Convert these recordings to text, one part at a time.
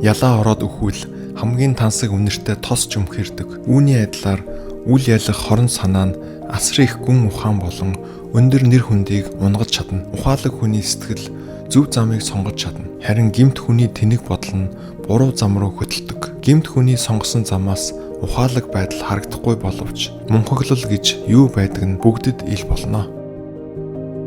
ялаа ороод өхвөл хамгийн тансаг үнэртэй тосч өмхөрдөг. Үүний адилаар үл ялах хорон санаа нь асар их гүн ухаан болон өндөр нэр хүндийг унгаж чадна. Ухаалаг хүний сэтгэл зөв замыг сонгож чадна. Харин гэмт хүний тэнэг бодол нь буруу зам руу хөдөлдөг. Гэмт хүний сонгосон замаас ухаалаг байдал харагдахгүй боловч мунхаглал гэж юу байдаг нь бүгдэд ил болно.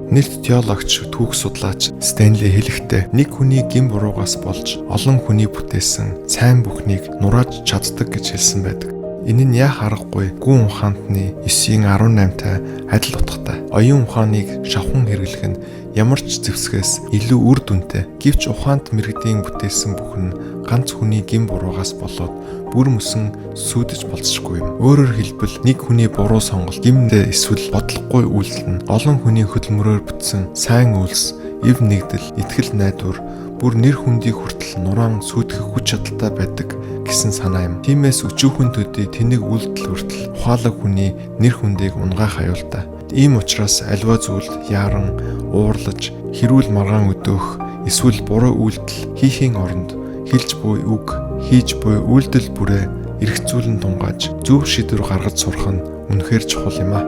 Нэрт теологч, түүх судлаач Стенли хэлэхдээ нэг хүний гин буруугаас болж олон хүний бүтээсэн сайн бүхнийг нурааж чаддаг гэж хэлсэн байдаг. Энэ нь яа харахгүй гүн ухаантны 9:18-тай адил утгатай. Оюун ухааныг шавхан хэрэглэх нь ямар ч зэвсгээс илүү үр дүнтэй. Гэвч ухаант мэрэгдийн бүтээсэн бүх нь ганц хүний гин буруугаас болоод бүр мөсөн сүйдэж болцсохгүй юм. Өөрөөр хэлбэл нэг хүний буруу сонголт, гимнээ эсвэл бодлогогүй үйлдэл нь олон хүний хөдөлмөрөөр бүтсэн сайн үйлс, эв нэгдэл, итгэл найдвар, бүр нэр хүндийг хүртэл нураан сүйтгэх хүч чадалтай байдаг гэсэн санаа юм. Тиймээс өчүүхэн төдий тэнэг үйлдэл хүртэл ухаалаг хүний нэр хүндийг унгаах аюултай. Ийм учраас аливаа зүйлд яаран, уурлаж, хэрүүл маргаан өдөөх, эсвэл буруу үйлдэл хийхийн оронд хэлж буй үг, хийж буй үйлдэл бүрээ эргцүүлэн тунгааж зөв шийдвэр гаргаж сурах нь үнэхээр чухал юм а.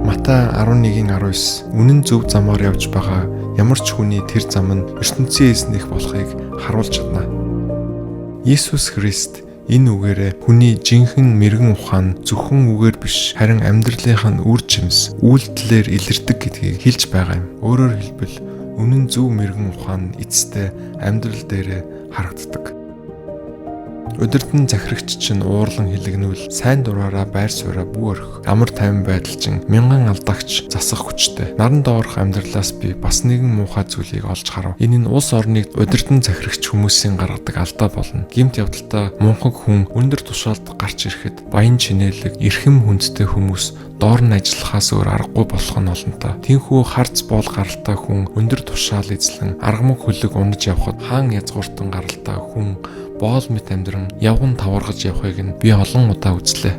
Матай 11:19 үнэн зөв замаар явж байгаа ямар ч хүний тэр зам нь ертөнцийн эзнэх болохыг харуулж чадна. Иесус Христ энэ үгээрээ хүний жинхэнэ мэрэгэн ухаан зөвхөн үгээр биш харин амьдралынх нь үр жимс, үйлдэлээр илэрдэг гэдгийг хэлж байгаа юм. Өөрөөр хэлбэл үнэн зөв мэрэгэн ухаан эцэстээ амьдрал дээрээ харагддаг. Удирдан захирагч чинь уурлан хэлэгнүүл сайн дураараа байр сууриа бүү орхих, амар тайван байдал чинь мянган алдагч засах хүчтэй. Наран доорх амьдралаас би бас нэгэн муухай зүйлийг олж харав. Энэ нь улс орныг удирдан захирагч хүмүүсийн гаргадаг алдаа болно. Гэмт явдалтай мунхаг хүн өндөр тушаалд гарч ирэхэд баян чинээлэг, эрхэм хүндтэй хүмүүс доор нь ажиллахаас өөр аргагүй болох нь олонтой. Тинхүү харц боол гаралтай хүн өндөр тушаал эзлэн аргамаг хөлөг унаж явхад хаан язгууртан гаралтай хүн боол мэт амьдран явган таваргаж явахыг нь би олон удаа үзлээ.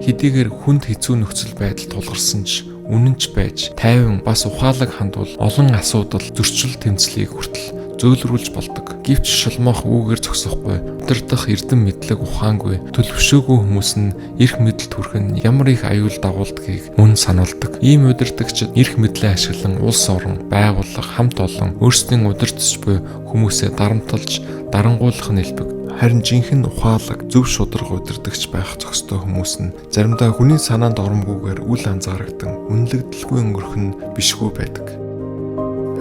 Хэдийгээр хүнд хэцүү нөхцөл байдал тулгарсан ч үнэнч байж тайван бас ухаалаг хандвал олон асуудал зөрчил тэмцлийг хүртэл зөөлрүүлж болдог. Гэвч шулмах үүгээр зогсохгүй. Удирдах эрдэм мэдлэг ухаангүй, төлөвшөөгүй хүмүүс нь эрх мэдэлд хүрэх нь ямар их аюул дагуулдгийг мөн сануулдаг. Ийм удирдагчид эрх мэдлээ ашиглан улс орон, байгууллага, хамт олон өөрсдийн удирдагч буй хүмүүсээ дарамтлж, дарангуулах нь элбэг. Харин жинхэнэ ухаалаг, зөв шударга удирдагч байх зохистой хүмүүс нь заримдаа хүний санаанд оромгүйгээр үл анзаарагдан үнэлэгдэлгүй өнгөрөх нь бишгүй байдаг.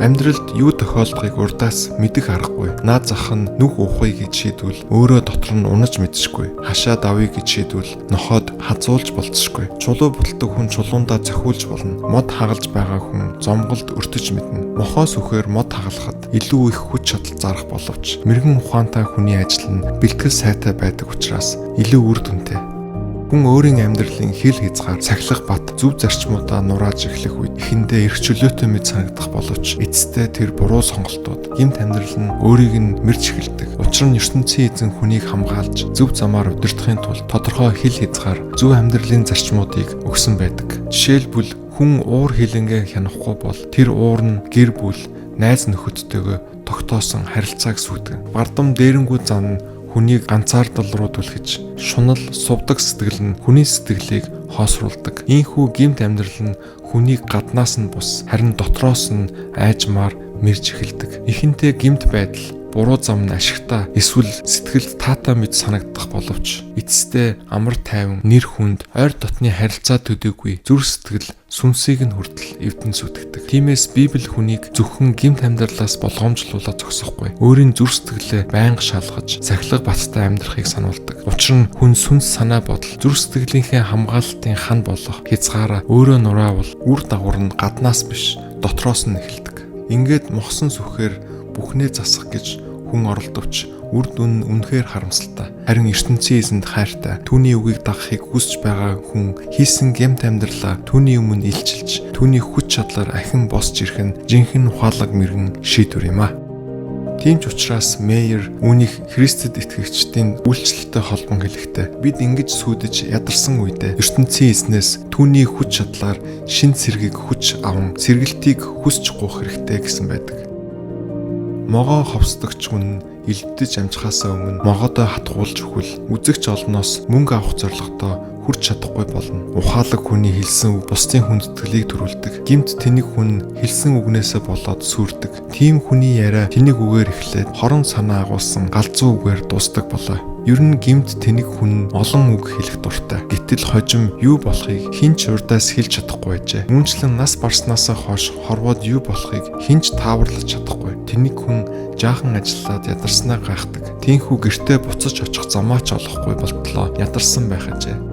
Амьдралд юу тохиолдохыг урдаас мэдэх аргагүй. Наад зах нь нүх ухъя гэж шийдвэл өөрөө дотор нь унаж мэдчихгүй. Хашаа давъя гэж шийдвэл нохоод хазуулж болцсохгүй. Чулуу буталдаг хүн чулуундаа зохиулж болно. Мод хагалж байгаа хүн зомголд өртөж мэднэ. Мохоос үхээр мод хагалахад илүү их хүч чадал зарах боловч мэрэгэн ухаантай хүний ажил нь бэлтгэл сайтай байдаг учраас илүү үр дүнтэй. Хүн өөрийн амьдралын хил хязгаар, цахилах бат, зөв зарчмуудаа нурааж эхлэх үед эхэндээ эрх чөлөөтэй мэд санагдах боловч эцэстээ тэр буруу сонголтууд гэмт амьдрал нь өөрийг нь мэрж эхэлдэг. Учир нь ертөнцийн эзэн хүнийг хамгаалж зөв замаар удирдахын тулд тодорхой хил хязгаар, зөв амьдралын зарчмуудыг өгсөн байдаг. Жишээлбэл хүн уур хилэнгээ хянахгүй бол тэр уур нь гэр бүл, найз нөхөдтэйгээ тогтоосон харилцааг сүйтгэн. Бардам дээрэнгүү зан нь хүнийг ганцаардал руу түлхэж, шунал, сувдаг сэтгэл нь хүний сэтгэлийг хоосруулдаг. Ийхүү гэмт амьдрал нь хүнийг гаднаас нь бус, харин дотроос нь айжмаар мэрж эхэлдэг. Ихэнхдээ гэмт байдал, буруу зам нь ашигтай, эсвэл сэтгэлд таатай мэд санагдах боловч эцэстээ амар тайван, нэр хүнд, ойр дотны харилцаа төдийгүй зүрх сэтгэл сүнсийг нь хүртэл эвдэн сүтгэдэг. Тиймээс Библи хүнийг зөвхөн гэмт амьдралаас болгоомжлуулаад зогсохгүй. Өөрийн зүрх сэтгэлээ байнга шалгаж, сахилга баттай амьдрахыг сануулдаг. Учир нь хүн сүнс санаа бодол, зүрх сэтгэлийнхээ хамгаалалтын хан болох хязгаараа өөрөө нураавал үр дагавар нь гаднаас биш, дотроос нь эхэлдэг. Ингээд мохсон сүхээр бүхнээ засах гэж хүн оролдовч үр дүн нь үнэхээр харамсалтай. Харин ертөнцийн эзэнд хайртай, түүний үгийг дагахыг хүсэж байгаа хүн хийсэн гэмт амьдралаа түүний өмнө илчилж, түүний хүч чадлаар ахин босч ирэх нь жинхэнэ ухаалаг мэрэгэн шийдвэр юм а. Тийм ч учраас Мейер үүнийг Христэд итгэгчдийн үйлчлэлтэй холбон хэлэхдээ бид ингэж сүудэж ядарсан үедээ ертөнцийн эзнээс түүний хүч чадлаар шин цэргийг хүч аван сэргэлтийг хүсч гуйх хэрэгтэй гэсэн байдаг. Могоо ховсдогч хүн элдэж амжихаасаа өмнө могоодоо хатгуулж өгвөл үзэгч олноос мөнгө авах зорилготой хүрч чадахгүй болно. Ухаалаг хүний хэлсэн үг бусдын хүндэтгэлийг төрүүлдэг. Гэмт тэнэг хүн хэлсэн үгнээсээ болоод сүрдэг. Тийм хүний яриа тэнэг үгээр эхлээд хорон санаа агуулсан галзуу үгээр дуустдаг болоо. Ер нь гэмт тэнэг хүн олон үг хэлэх дуртай. Гэтэл хожим юу болохыг хинч урдаас хэлж чадахгүй байжээ. Үүнчлэн нас барснаасаа хойш хорвоод юу болохыг хинч тааварлаж чадахгүй. Тэнэг хүн жаахан ажиллаад ядарснаа гайхдаг. Тийхүү гэртээ буцаж очих замаа ч олохгүй болтлоо ядарсан байх ажээ.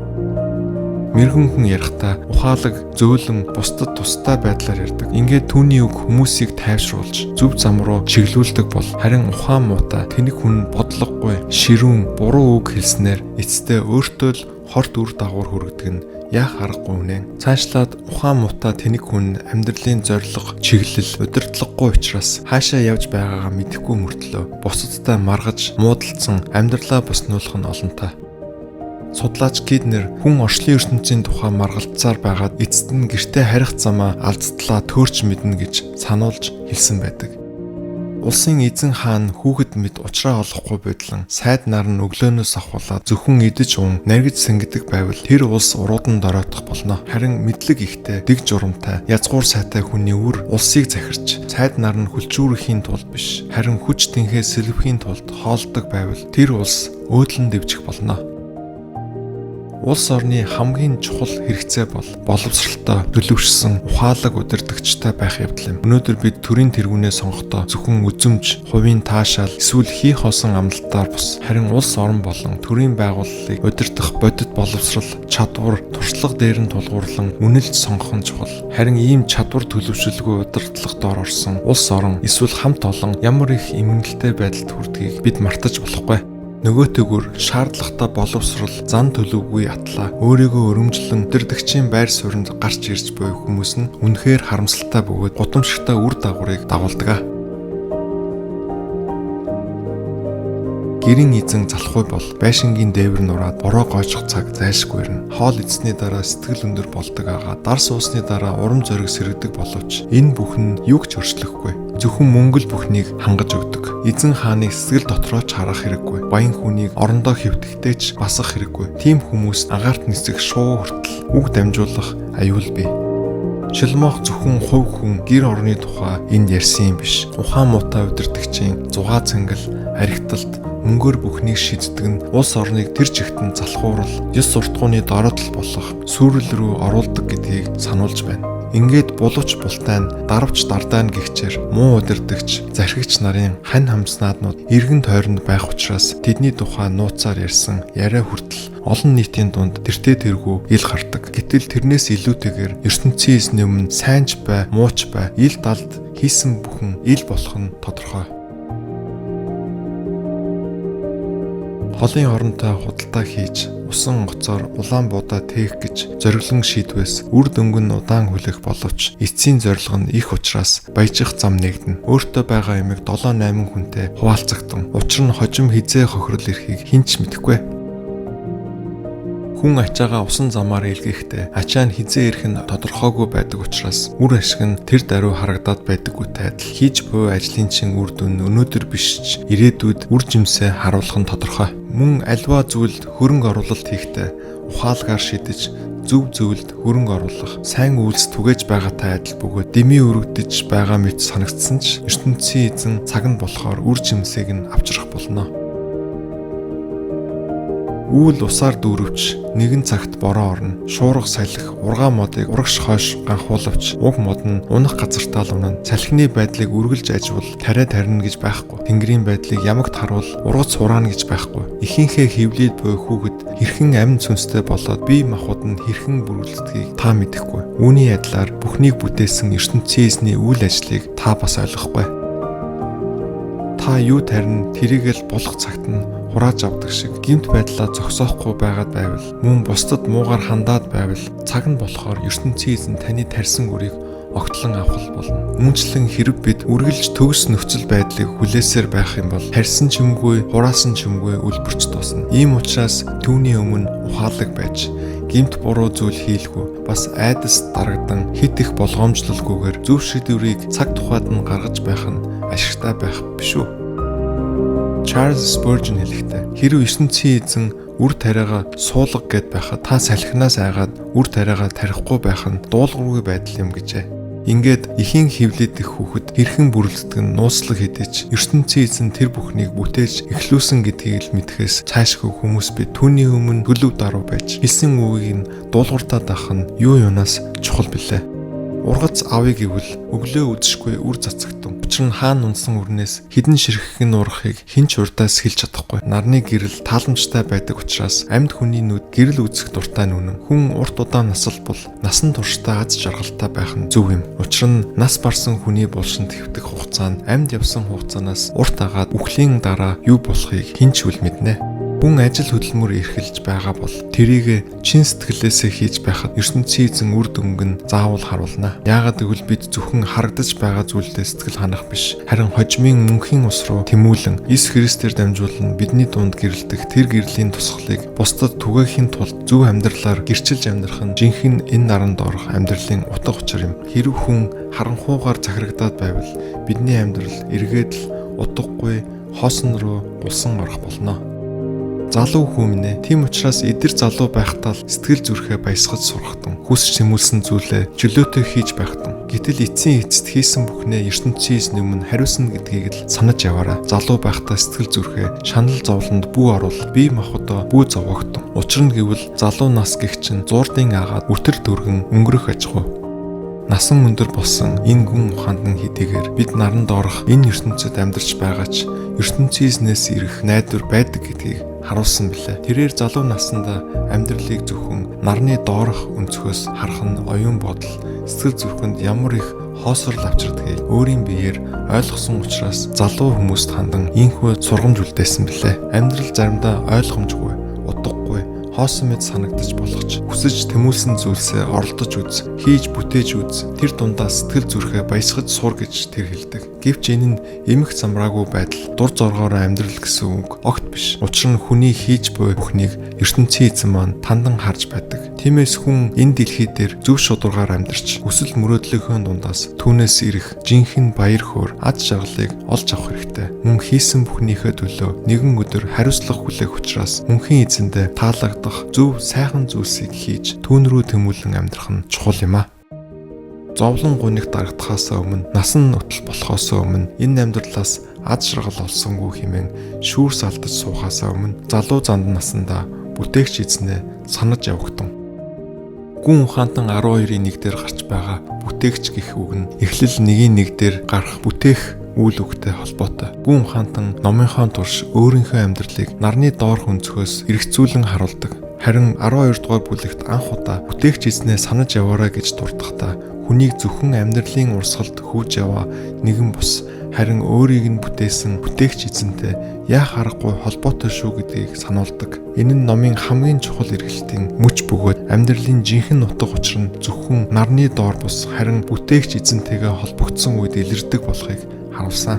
Мэргэн хүн ярихдаа ухаалаг, зөөлөн, бусдад тустай байдлаар ярьдаг. Ингээд түүний үг хүмүүсийг тайвшруулж зөв зам руу чиглүүлдэг бол харин ухаан муутай тэнэг хүн бодлогогүй, ширүүн, буруу үг хэлснээр эцэстээ өөртөө л хорт үр дагавар хүргэдэг нь яах аргагүй үнэн. Цаашлаад ухаан муутай тэнэг хүн амьдралын зорилго, чиглэл, удирдлагагүй учраас хаашаа явж байгаагаа мэдэхгүй мөртлөө бусадтай маргаж, муудалцсан амьдралаа буснуулах нь олонтой. Судлаач Гиднер хүн орчлын ертөнцийн тухай маргалцсаар байгаад эцэст нь гэртээ харих замаа алдтлаа төөрч мэднэ гэж сануулж хэлсэн байдаг. Улсын эзэн хаан хүүхэд мэд уучраа олохгүй байдлан сайд нар нь өглөөнөөс ахуулаад зөвхөн идэж уун наргиж сэнгэдэг байвал тэр улс уруудан дороотох болно. Харин мэдлэг ихтэй, дэг журамтай, язгуур сайтай хүний үр улсыг захирч сайд нар нь хүлчүүрэхийн тулд биш, харин хүч тэнхээ сэлбэхийн тулд хоолдог байвал тэр улс өөдлөн дэвжих болно. Улс орны хамгийн чухал хэрэгцээ бол боловсралтай, төлөвшсөн, ухаалаг удирдагчтай байх явдал юм. Өнөөдөр бид төрийн тэргүүнээ сонгохдоо зөвхөн үзмж, хувийн таашаал, эсвэл хий хоосон амлалтаар бус. Харин улс орн болон төрийн байгууллагыг удирдах бодит боловсрал, чадвар, туршлага дээр нь тулгуурлан үнэлж сонгох нь чухал. Харин ийм чадвар төлөвшөлгүй удирдлагад орсон улс орн эсвэл хамт олон ямар их эмгэнэлтэй байдалд хүрдгийг бид мартаж болохгүй. Нөгөөтэйгүр шаардлагатай боловсрал, зан төлөвгүй атлаа өөрийгөө өрөмжлөн удирдагчийн байр сууринд гарч ирж буй хүмүүс нь үнэхээр харамсалтай бөгөөд гудамжтай үр дагаврыг дагуулдаг. Гэрийн эзэн залахгүй бол байшингийн дээвэр нураад бороо гойжох цаг зайлшгүй ирнэ. Хоол идсний дараа сэтгэл өндөр болдог агаа дар суусны дараа урам зориг сэргдэг боловч энэ бүхэн юг ч өршлөхгүй. Зөвхөн мөнгө л бүхнийг хангаж өгдөг. Эзэн хааныг сэтгэл дотроо ч харах хэрэггүй. Баян хүнийг орондоо хэвтэхдээ ч басах хэрэггүй. Тийм хүмүүс агаарт нисэх шуу хүртэл үг дамжуулах аюул бий. Шилмох зөвхөн хувь хүн гэр орны тухай энд ярьсан юм биш. Ухаан муутай удирдагчийн зугаа цэнгэл, архиталт, мөнгөөр бүхнийг шийддэг нь улс орныг тэр чигтэн залхуурал, ёс суртахууны дороотол болох сүрэл рүү оруулдаг гэдгийг сануулж байна. Ингээд булууч бултайн, дарвч дардайн гихчээр муу удирдагч, зархигч нарын хань хамснааднууд эргэн тойронд байх учраас тэдний тухай нууцаар ярьсан яриа хүртэл олон нийтийн дунд тэртээ тэргүй ил гардаг. Гэтэл тэрнээс илүүтэйгээр ертөнцийн эзний өмнө сайн ч бай, муу ч бай, ил далд хийсэн бүхэн ил болох нь тодорхой. Холын оронтой худалдаа хийж, усан гоцоор улаан буудаа тээх гэж зориглон шийдвээс үр дүнг нь удаан хүлээх боловч эцсийн зорилго нь их учраас баяжих зам нэгдэнэ. Өөртөө байгаа юмыг 7-8 хүнтэй хуваалцагдан. Учир нь хожим хизээ хохирол эрхийг хинч мэдэхгүй. Хүн ачаагаа усан замаар илгээхдээ ачаа нь хизээ ирэх нь тодорхойгүй байдаг учраас үр ашиг нь тэр даруй харагдаад байдаггүйтэй адил. Хийж буй ажлын чин үр дүн өнөөдөр биш ч ирээдүйд үр жимсээ харуулах нь тодорхой. Мөн альва зүйлд хөрөнгө оруулалт хийхдээ ухаалгаар шидэж зөв зөвлөлд хөрөнгө оруулах, сайн үйлс түгээж байгаатай адил бөгөөд дэмий өргөдөж байгаа мэт санагдсан ч ертөнцийн эзэн цаг нь болохоор үр жимсийг нь авчрах болно. Үүл усаар дүүрвч нэгэн цагт бороо орно. Шуурга салхи ургаа модыг урагш хойш ганхуулавч уг мод нь унах газартаа л унана. Салхины байдлыг үргэлж аживал тариа тарина гэж байхгүй. Тэнгэрийн байдлыг ямагт харуул ургац хураана гэж байхгүй. Ихэнхээ хөвлөд буй хүүхэд хэрхэн амин цүнстэй болоод бие махбод нь хэрхэн бүрүүлдгийг та мэдэхгүй. Үүний адилаар бүхнийг бүтээсэн ертөнцийн эзний үйл ажлыг та бас ойлгохгүй. Та юу тарина тэрийгэл болох цагт нь хурааж авдаг шиг гэмт байдлаа зогсоохгүй байгаад байвал мөн бусдад муугар хандаад байвал цаг нь болохоор ертөнцийн эзэн таны тарьсан үрийг огтлон авах болно. Үүнчлэн хэрв бид үргэлж төгс нөхцөл байдлыг хүлээсээр байх юм бол тарьсан чимгүй, хураасан чимгүй үлбэрч дуусна. Ийм учраас түүний өмнө ухаалаг байж гэмт буруу зүйл хийлгүй бас айдас дарагдан хит их болгоомжлолгүйгээр зөв шийдвэрийг цаг тухайд нь гаргаж байх нь ашигтай байх биш үү? Charles Spurgeon хэлэхдээ хэрв ертөнцийн эзэн үр тариагаа суулга гэд байхад та салхинаас айгаад үр тариагаа тарихгүй байх нь дуулуургүй байдал юм гэжээ. Ингээд ихийн хөвлөдөх хүүхэд хэрхэн бүрлддэг нь нууцлаг хэдий ч ертөнцийн эзэн тэр бүхнийг бүтээж эхлүүлсэн гэдгийг л мэдхээс цаашгүй хүмүүс бид түүний өмнө төлөв даруй байж хэлсэн үгийг нь дуулууртаад авах нь юу юунаас чухал билээ. Ургац авъя гэвэл өглөө үзэшгүй үр цацагтун. Учир нь хаан унсан үрнээс хідэн ширхгэн урахыг хинч урдаас хэлж чадахгүй. Нарны гэрэл тааламжтай байдаг учраас амьд хүний нүд гэрэл үзэх дуртай нүнэн. Хүн урт удаан насал бол насан туршдаа аз жаргалтай байх нь зөв юм. Учир нь нас барсан хүний булшин твтэх хугацаа нь амьд явсан хугацаанаас урт агаад үхлийн дараа юу болохыг хинч үл мэднэ. Хүн ажил хөдөлмөр эрхэлж байгаа бол тэрийг чин сэтгэлээсээ хийж байхад ертөнцийн эзэн үр дүнг нь заавал харуулна. Яагаад гэвэл бид зөвхөн харагдаж байгаа зүйлдээ сэтгэл ханах биш, харин хожмын мөнхийн ус руу тэмүүлэн Иесус Христээр дамжуулан бидний дунд гэрэлтэх тэр гэрлийн тусгалыг бусдад түгээхийн тулд зөв амьдралаар гэрчилж амьдрах нь жинхэнэ энэ наранд орох амьдралын утга учир юм. Хэрв хүн харанхуугаар захирагдаад байвал бидний амьдрал эргээд л утгагүй хоосон руу гулсан орох болно. Залуу хүмүүнэ. Тийм учраас эдэр залуу байхдаа л сэтгэл зүрхээ баясгаж сурахтун. Хүсч тэмүүлсэн зүйлээ чөлөөтэй хийж байхтун. Гэтэл эцсийн эцэст хийсэн бүхнээ ертөнцийн эзний өмнө хариуцна гэдгийг л санаж яваарай. Залуу байхдаа сэтгэл зүрхээ шанал зовлонд бүү оруул. Бие махбодоо бүү зовоогтун. Учир нь гэвэл залуу нас гэх чинь зуурдын агаад үтэр дөргөн өнгөрөх аж ахуй. Насан өндөр болсон энэ гүн ухаандан хэдийгээр бид наранд орох энэ ертөнцид амьдарч байгаа ч ертөнцийн эзнээс ирэх найдвар байдаг гэдгийг харуулсан билээ. Тэрээр залуу наснда амьдралыг зөвхөн нарны доорх өнцгөөс харах нь оюун бодол, сэтгэл зүрхэнд ямар их хоосрол авчирдгийг өөрийн биеэр ойлгосон учраас залуу хүмүүст хандан ийхүү сургамж үлдээсэн билээ. Амьдрал заримдаа ойлгомжгүй, утгагүй, хоосон мэд санагдаж болох ч хүсэж тэмүүлсэн зүйлсээ оролдож үз, хийж бүтээж үз. Тэр дундаа сэтгэл зүрхээ баясгаж сур гэж тэр хэлдэг. Гэвч энэ нь эмх замраагүй байдал, дур зоргоор амьдрал гэсэн үг огт биш. Учир нь хүний хийж буй бүхнийг ертөнцийн эзэн маань тандан харж байдаг. Тиймээс хүн энэ дэлхий дээр зөв шударгаар амьдарч өсөл мөрөөдлийнхөө дундаас түүнээс ирэх жинхэнэ баяр хөөр, аз жаргалыг олж авах хэрэгтэй. Мөн хийсэн бүхнийхээ төлөө нэгэн өдөр хариуцлага хүлээх учраас мөнхийн эзэндээ таалагдах зөв сайхан зүйлсийг хийж түүн рүү тэмүүлэн амьдрах нь чухал юм аа. Зовлон гуниг дарагдахаас өмнө, насан нутал болохоос өмнө, энэ амьдралаас аз жаргал олсонгүй хэмээн шүүрс алдаж суухаас өмнө залуу занд насандаа бүтээгч эзнээ санаж явагтун. Гүн ухаантан 12-ийн 1 дээр гарч байгаа бүтээгч гэх үг нь эхлэл 1-ийн 1 дээр гарах бүтээх үйл үгтэй холбоотой. Гүн ухаантан номынхоо турш өөрийнхөө амьдралыг нарны доорх өнцгөөс эргцүүлэн харуулдаг. Харин 12 дугаар бүлэгт анх удаа бүтээгч эзнээ санаж яваарай гэж дурдахдаа хүнийг зөвхөн амьдралын урсгалд хөвж яваа нэгэн бус, харин өөрийг нь бүтээсэн бүтээгч эзэнтэй яах аргагүй холбоотой шүү гэдгийг сануулдаг. Энэ нь номын хамгийн чухал эргэлтийн мөч бөгөөд амьдралын жинхэнэ утга учир нь зөвхөн нарны доор бус, харин бүтээгч эзэнтэйгээ холбогдсон үед илэрдэг болохыг харуулсан.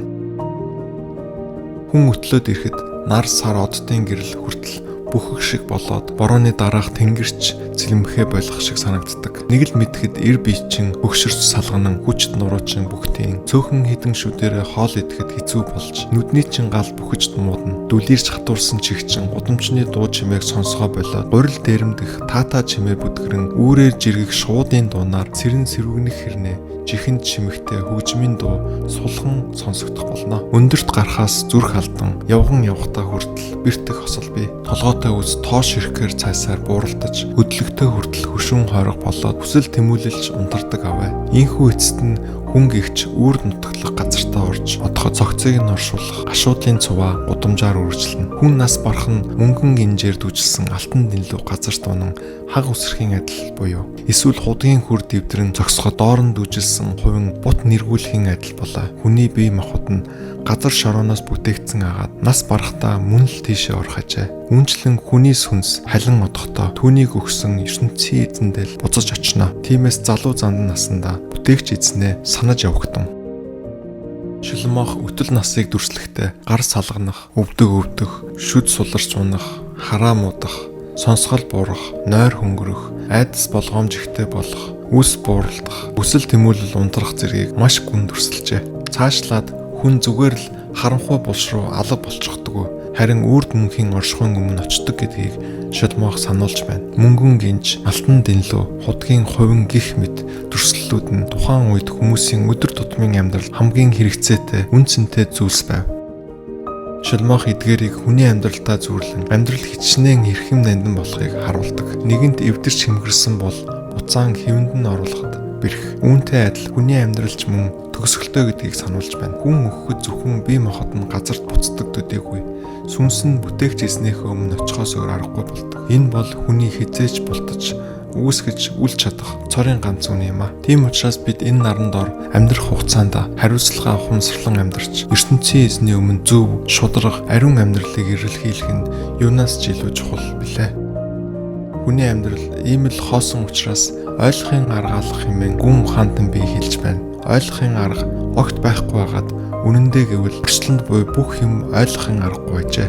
Хүн өтлөөд ирэхэд нар сар оддын гэрэл хүртэл бүхэг шиг болоод борооны дараах тэнгэрч цэлмэхэ болох шиг санагддаг. Нэг л мэдхэд эр биечин өгшөрч салганан хүчт нуруучин бүгтийн цөөхөн хідэн шүдэрэ хоол идэхэд хэцүү болж нүдний чин гал бүхэж муудна. Дүлэрч хатуурсан чихчин удамчны дуу чимээг сонсгоо болоод гурил дээрэмдэх таата чимээ бүдгэрэн үүрээр жиргэх шуудын дуунаар цэрэн сэрвэгнэх хэрнээ чихэнд чимэгтэй хөгжмийн дуу сулхан сонсогдох болно. Өндөрт гарахаас зүрх алдан явган явхтаа хүртэл бэртэх хосол бий. Толгойтой үс тоош ирэхээр цайсаар бууралдаж хөдлөгтэй хүртэл хөшүүн хойрог болоод хүсэл тэмүүлэлж унтардаг аваа. Ийхүү эцэст нь хүн гихч үүр нутаглах газартаа орж одохо цогцыг нь оршуулах гашуудлын цуваа гудамжаар үргэлжлэнэ. Хүн нас барах нь мөнгөн гинжээр дүжилсэн алтан дэлүү газарт унан хаг үсрэхийн адил буюу эсвэл худгийн хүр дэвдрэн зогсоход доорн дүжилсэн хувин бут нэргүүлэхийн адил болоо. Хүний бие махбод нь газар шорооноос бүтээгдсэн агаад нас барахдаа мөн л тийшээ орох ажээ. Үүнчлэн хүний сүнс халин одохдоо түүнийг өгсөн ертөнцийн эзэндээ л буцаж очино. Тиймээс залуу зандан насандаа бүтээгч эзнээ санаж явагтун. Шилмох өтөл насыг дүрслэхдээ гар салганах, өвдөх, шүд суларч унах, хараа муудах, сонсгол буурах, нойр хөнгөрөх, айдас болгоомж ихтэй болох, үс бууралдах, өсөл тэмүүлэл унтрах зэргийг маш гүн дүрсэлжээ. Цаашлаад Хүн зүгээр л харанхуй булш руу алга болчихдоггүй. Харин үрд мөнхийн оршихуйн өмнө очдог гэдгийг Шоломох сануулж байна. Мөнгөн гинж, алтан дэнлүү, худгийн хувин гих мэт төрслөлүүд нь тухайн үед хүмүүсийн өдөр тутмын амьдрал хамгийн хэрэгцээтэй, үн цэнтэй зүйлс байв. Шоломох эдгээрийг хүний амьдралдаа зүйрлэн амьдрал хичнээн эрхэм нандин болохыг харуулдаг. Нэгэнт эвдэрч хэмгэрсэн бол буцаан хэвэнд нь оруулахад бэрх. Үүнтэй адил хүний амьдралч мөн төгсгөлтэй гэдгийг сануулж байна. Хүн өгөхөд зөвхөн бие махбод нь газарт буцдаг төдийгүй сүнс нь бүтээгч эзнийхээ өмнө очихоос өөр аргагүй болдог. Энэ бол хүний хизээж бултаж үүсгэж үл чадах цорын ганц үн юм а. Тийм учраас бид энэ наран дор амьдрах хугацаанд хариуцлага ухамсарлан амьдарч ертөнцийн эзний өмнө зөв, шударга, ариун амьдралыг эрэлхийлэх нь юунаас ч илүү чухал билээ. Хүний амьдрал ийм л хоосон учраас ойлгохын арга алах хэмээн гүн ухаантан бий хэлж байна. Ойлгохын арга огт байхгүй байгаад үнэн дээр гэвэл өршлөнд буй бүх юм ойлгохын аргагүй байжээ.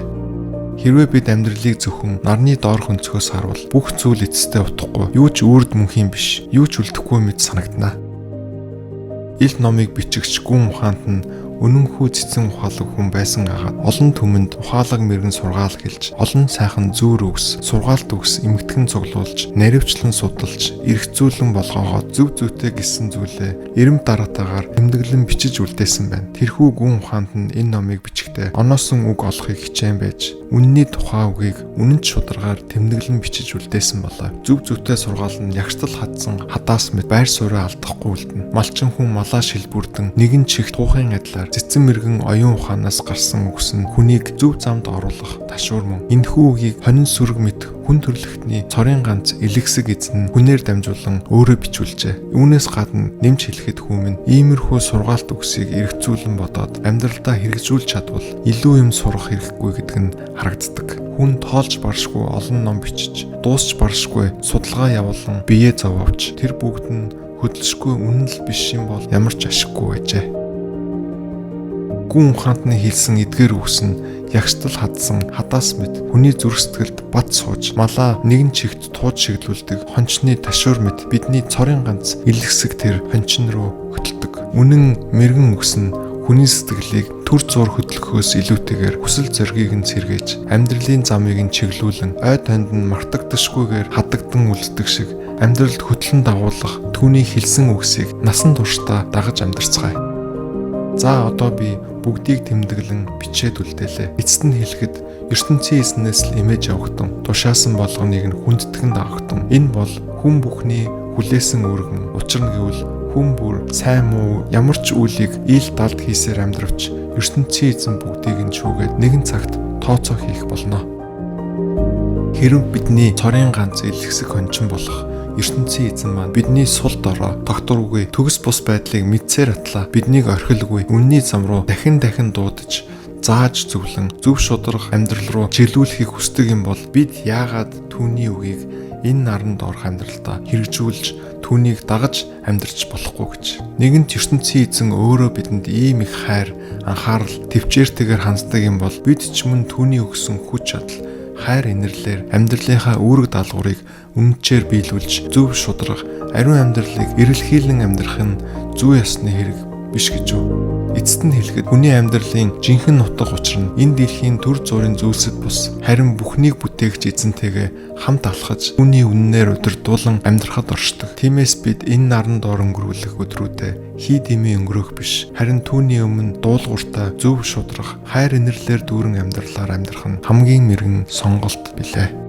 Хэрвээ бид амьдралыг зөвхөн нарны доор хөнцгөөс харвал бүх зүйл эцэстээ утгагүй, юу ч үрд мөнхийн биш, юу ч үлдэхгүй мэт санагдана. Ил номыг бичигч гүн ухаанд нь үнэнхүү цэцэн ухаалаг хүн байсан агаад олон түмэнд ухаалаг мэрэгэн сургаал хэлж, олон сайхан зүүр үгс, сургаалт үгс эмгэтгэн цуглуулж, наривчлан судалж, эргцүүлэн болгооход зөв зүйтэй гэсэн зүйлээ эрэм дараатаагаар тэмдэглэн бичиж үлдээсэн байна. Тэрхүү гүн ухаанд нь энэ номыг бичихдээ оноосон үг олохыг хичээн байж, үнний тухай үгийг үнэнч шударгаар тэмдэглэн бичиж үлдээсэн болоо. Зөв зүйтэй сургаал нь ягштал хадсан хадаас мэт байр сууриа алдахгүй үлдэнэ. Малчин хүн малаа шилбүрдэн нэгэн чихт туухын адилаар цэцэн мэрэгэн оюун ухаанаас гарсан үгс нь хүнийг зөв замд оруулах ташуур мөн. Энэхүү үгийг хонин сүрэг мэт хүн төрлөختний цорын ганц элэгсэг эзэн хүнээр дамжуулан өөрөө бичүүлжээ. Үүнээс гадна нэмж хэлэхэд хүмүн иймэрхүү сургаалт үгсийг эргцүүлэн бодоод амьдралдаа хэрэгжүүлж чадвал илүү юм сурах хэрэггүй гэдэг нь харагддаг. Хүн тоолж баршгүй олон ном бичиж, дуусч баршгүй судалгаа явуулан биеэ зовоовч тэр бүгд нь хөдөлшгүй үнэн л биш юм бол ямар ч ашиггүй байжээ. Гүн ухаантны хэлсэн эдгээр үгс нь ягштал хадсан хадаас мэт хүний зүрх сэтгэлд бат сууж малаа нэгэн чигт тууж шиглүүлдэг хончны ташуур мэт бидний цорын ганц илгэсэг тэр хончин руу хөтөлдөг. Үнэн мэрэгэн үгс нь хүний сэтгэлийг түр зуур хөдөлгөхөөс илүүтэйгээр хүсэл зоригийг нь сэргээж амьдралын замыг нь чиглүүлэн ой танд нь мартагдашгүйгээр хадагдан үлддэг шиг амьдралд хөтлөн дагуулах түүний хэлсэн үгсийг насан туршдаа дагаж амьдарцгаая. За одоо би бүгдийг тэмдэглэн бичээд үлдээлээ. Эцэст нь хэлэхэд ертөнцийн эзнээс л имэж явагдсан. Тушаасан болгоныг нь хүндэтгэн дагагдан. Энэ бол хүн бүхний хүлээсэн өргөн. Учир нь гэвэл хүн бүр сайн муу ямар ч үйлийг ил далд хийсээр амьдравч ертөнцийн эзэн бүгдийг нь шүүгээд нэгэн цагт тооцоо хийх болно. Хэрв бидний цорын ганц илгэсэг хончин болох ертөнцийн эзэн маань бидний сул дорой тогтворгүй төгс бус байдлыг мэдсээр атлаа биднийг орхилгүй үнний зам руу дахин дуудаж зааж зөвлөн зөв шударга амьдрал руу чиглүүлэхийг хүсдэг юм бол бид яагаад түүний үгийг энэ наранд орох амьдралдаа хэрэгжүүлж түүнийг дагаж амьдрч болохгүй гэж. Нэгэнт ертөнцийн эзэн өөрөө бидэнд ийм их хайр, анхаарал, төвчээртэйгээр ханддаг юм бол бид ч мөн түүний өгсөн хүч чадал, хайр инэрлэр амьдралынхаа үүрэг даалгаврыг үнэнчээр биелүүлж зөв шударга ариун амьдралыг эрэлхийлэн амьдрах нь зүй ёсны хэрэг биш гэж үү? Эцэст нь хэлэхэд хүний амьдралын жинхэнэ нутаг учир нь энэ дэлхийн төр зүрийн зүйлсэд бус харин бүхнийг бүтээгч эзэнтэйгээ хамт алхаж түүний үннээр удирдуулан амьдрахад оршдог. Тиймээс бид энэ наран доор өнгөрүүлэх өдрүүдэд хий дэмий өнгөрөх биш харин түүний өмнө дуулууртай зөв шударга хайр инэрлэр дүүрэн амьдралаар амьдрах нь хамгийн мэрэгэн сонголт билээ.